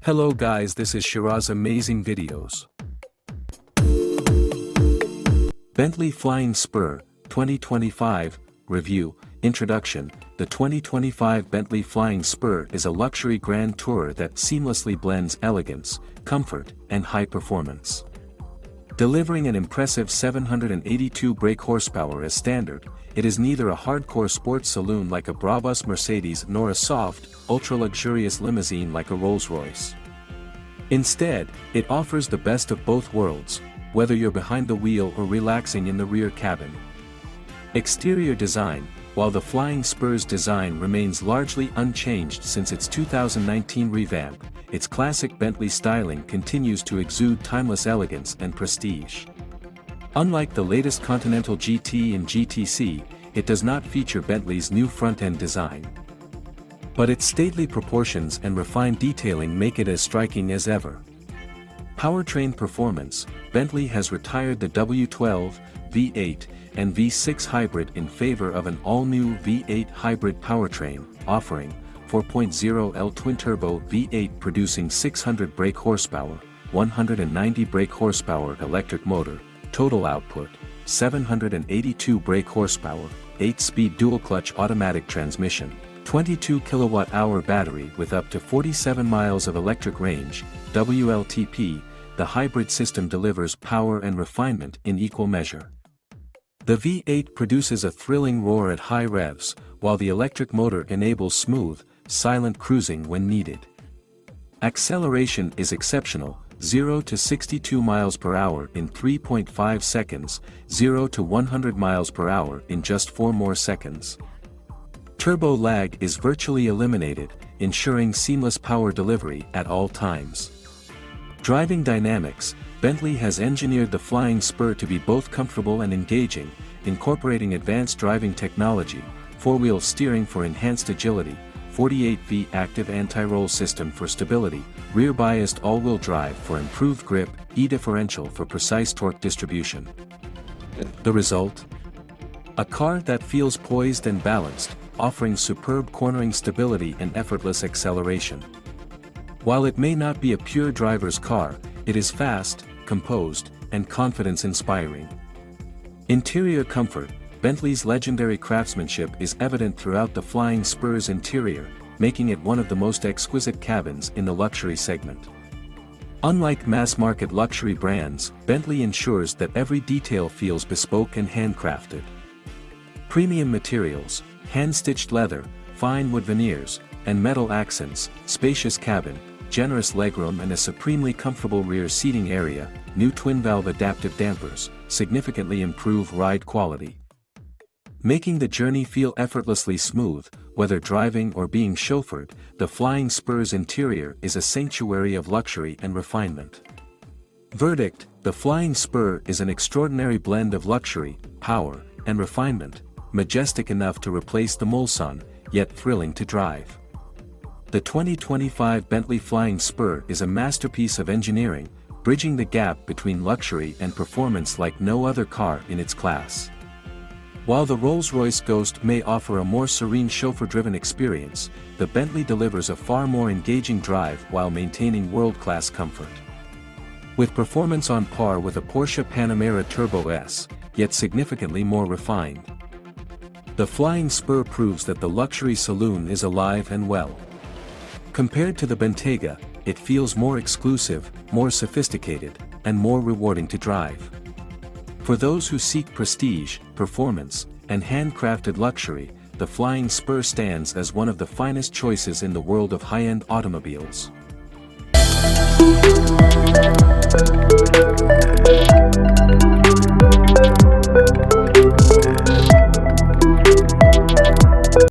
Hello guys, this is Shiraz Amazing Videos. Bentley Flying Spur, 2025, Review, Introduction. The 2025 Bentley Flying Spur is a luxury grand tourer that seamlessly blends elegance, comfort, and high performance. Delivering an impressive 782 brake horsepower as standard, it is neither a hardcore sports saloon like a Brabus Mercedes nor a soft, ultra-luxurious limousine like a Rolls-Royce. Instead, it offers the best of both worlds, whether you're behind the wheel or relaxing in the rear cabin. Exterior design. While the Flying Spur's design remains largely unchanged since its 2019 revamp, its classic Bentley styling continues to exude timeless elegance and prestige. Unlike the latest Continental GT and GTC, it does not feature Bentley's new front-end design. But its stately proportions and refined detailing make it as striking as ever. Powertrain performance. Bentley has retired the W12, V8, and V6 hybrid in favor of an all-new V8 hybrid powertrain, offering 4.0L twin-turbo V8 producing 600 brake horsepower, 190 brake horsepower electric motor, total output, 782 brake horsepower, 8-speed dual-clutch automatic transmission, 22 kilowatt-hour battery with up to 47 miles of electric range, WLTP. The hybrid system delivers power and refinement in equal measure. The V8 produces a thrilling roar at high revs, while the electric motor enables smooth, silent cruising when needed. Acceleration is exceptional, 0 to 62 miles per hour in 3.5 seconds, 0 to 100 miles per hour in just 4 more seconds. Turbo lag is virtually eliminated, ensuring seamless power delivery at all times. Driving dynamics. Bentley has engineered the Flying Spur to be both comfortable and engaging, incorporating advanced driving technology, 4-wheel steering for enhanced agility, 48V active anti-roll system for stability, rear-biased all-wheel drive for improved grip, E-differential for precise torque distribution. The result? A car that feels poised and balanced, offering superb cornering stability and effortless acceleration. While it may not be a pure driver's car, it is fast, composed, and confidence-inspiring. Interior comfort. Bentley's legendary craftsmanship is evident throughout the Flying Spur's interior, making it one of the most exquisite cabins in the luxury segment. Unlike mass-market luxury brands, Bentley ensures that every detail feels bespoke and handcrafted. Premium materials, hand-stitched leather, fine wood veneers, and metal accents, spacious cabin, generous legroom and a supremely comfortable rear seating area, new twin-valve adaptive dampers, significantly improve ride quality. Making the journey feel effortlessly smooth, whether driving or being chauffeured, the Flying Spur's interior is a sanctuary of luxury and refinement. Verdict: the Flying Spur is an extraordinary blend of luxury, power, and refinement, majestic enough to replace the Mulsanne, yet thrilling to drive. The 2025 Bentley Flying Spur is a masterpiece of engineering, bridging the gap between luxury and performance like no other car in its class. While the Rolls-Royce Ghost may offer a more serene chauffeur-driven experience, the Bentley delivers a far more engaging drive while maintaining world-class comfort. With performance on par with a Porsche Panamera Turbo S, yet significantly more refined. The Flying Spur proves that the luxury saloon is alive and well. Compared to the Bentayga, it feels more exclusive, more sophisticated, and more rewarding to drive. For those who seek prestige, performance, and handcrafted luxury, the Flying Spur stands as one of the finest choices in the world of high-end automobiles.